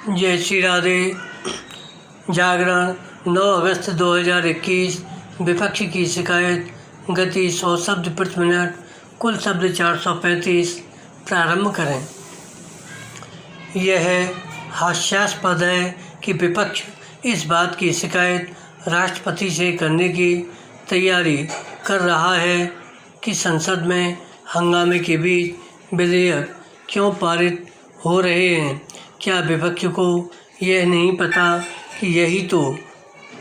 जय श्री राधे। जागरण 9 अगस्त 2021। विपक्ष की शिकायत, गति 100 शब्द प्रति मिनट, कुल शब्द 435। प्रारंभ करें। यह हास्यास्पद है कि विपक्ष इस बात की शिकायत राष्ट्रपति से करने की तैयारी कर रहा है कि संसद में हंगामे के बीच विधेयक क्यों पारित हो रहे हैं। क्या विपक्ष को यह नहीं पता कि यही तो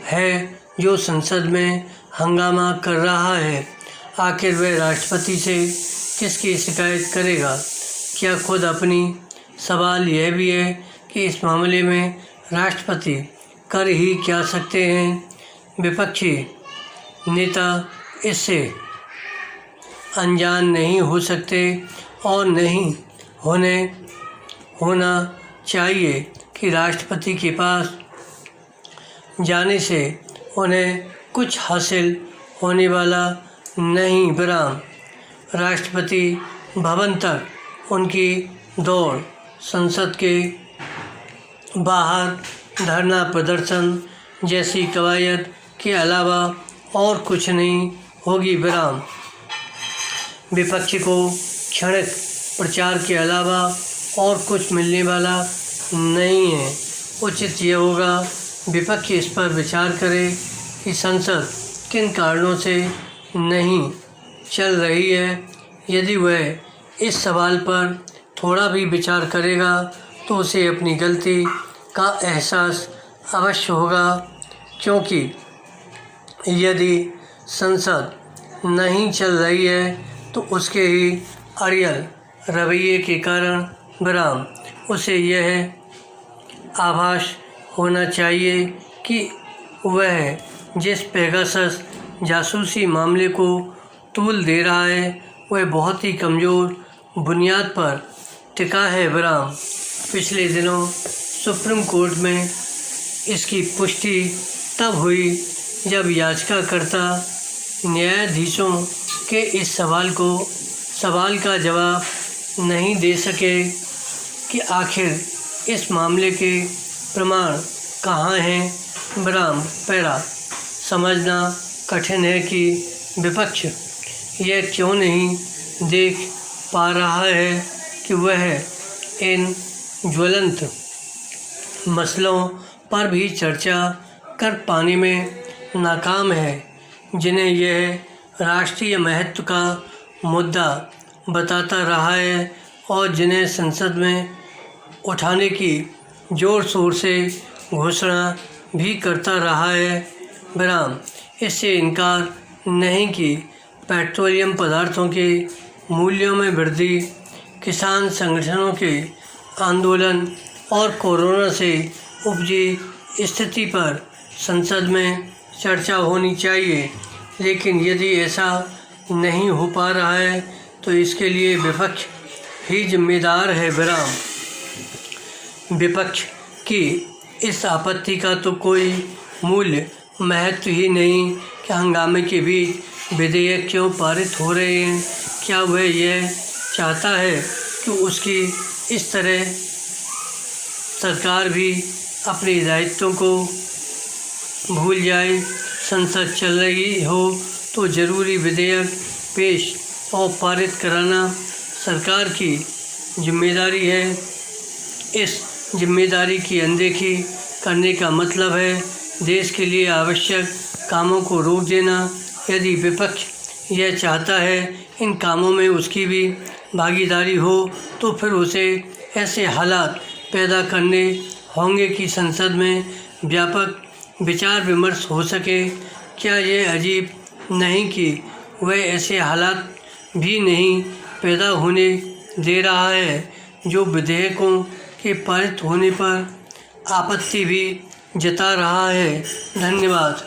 है जो संसद में हंगामा कर रहा है। आखिर वह राष्ट्रपति से किसकी शिकायत करेगा। क्या खुद अपनी सवाल यह भी है कि इस मामले में राष्ट्रपति कर ही क्या सकते हैं। विपक्षी नेता इससे अनजान नहीं हो सकते और नहीं होना चाहिए कि राष्ट्रपति के पास जाने से उन्हें कुछ हासिल होने वाला नहीं। बराम राष्ट्रपति भवन तक उनकी दौड़ संसद के बाहर धरना प्रदर्शन जैसी कवायद के अलावा और कुछ नहीं होगी। बराम विपक्ष को क्षणिक प्रचार के अलावा और कुछ मिलने वाला नहीं है। उचित यह होगा विपक्ष इस पर विचार करे कि संसद किन कारणों से नहीं चल रही है। यदि वह इस सवाल पर थोड़ा भी विचार करेगा तो उसे अपनी गलती का एहसास अवश्य होगा, क्योंकि यदि संसद नहीं चल रही है तो उसके ही अड़ियल रवैये के कारण बराम उसे यह आभास होना चाहिए कि वह जिस पेगासस जासूसी मामले को तूल दे रहा है वह बहुत ही कमज़ोर बुनियाद पर टिका है। बराम पिछले दिनों सुप्रीम कोर्ट में इसकी पुष्टि तब हुई जब याचिकाकर्ता न्यायाधीशों के इस सवाल का जवाब नहीं दे सके कि आखिर इस मामले के प्रमाण कहाँ हैं। बराम पैरा समझना कठिन है कि विपक्ष यह क्यों नहीं देख पा रहा है कि वह इन ज्वलंत मसलों पर भी चर्चा कर पाने में नाकाम है, जिन्हें यह राष्ट्रीय महत्व का मुद्दा बताता रहा है और जिन्हें संसद में उठाने की ज़ोर शोर से घोषणा भी करता रहा है। बराम इससे इनकार नहीं कि पेट्रोलियम पदार्थों के मूल्यों में वृद्धि, किसान संगठनों के आंदोलन और कोरोना से उपजी स्थिति पर संसद में चर्चा होनी चाहिए। लेकिन यदि ऐसा नहीं हो पा रहा है तो इसके लिए विपक्ष ही जिम्मेदार है। बराम विपक्ष की इस आपत्ति का तो कोई मूल्य महत्व ही नहीं कि हंगामे के बीच विधेयक क्यों पारित हो रहे हैं। क्या वह यह चाहता है कि उसकी इस तरह सरकार भी अपने दायित्वों को भूल जाए। संसद चल रही हो तो ज़रूरी विधेयक पेश और पारित कराना सरकार की जिम्मेदारी है। इस जिम्मेदारी की अनदेखी करने का मतलब है देश के लिए आवश्यक कामों को रोक देना। यदि विपक्ष यह चाहता है इन कामों में उसकी भी भागीदारी हो तो फिर उसे ऐसे हालात पैदा करने होंगे कि संसद में व्यापक विचार विमर्श हो सके। क्या यह अजीब नहीं कि वह ऐसे हालात भी नहीं पैदा होने दे रहा है जो विधेयकों के पारित होने पर आपत्ति भी जता रहा है। धन्यवाद।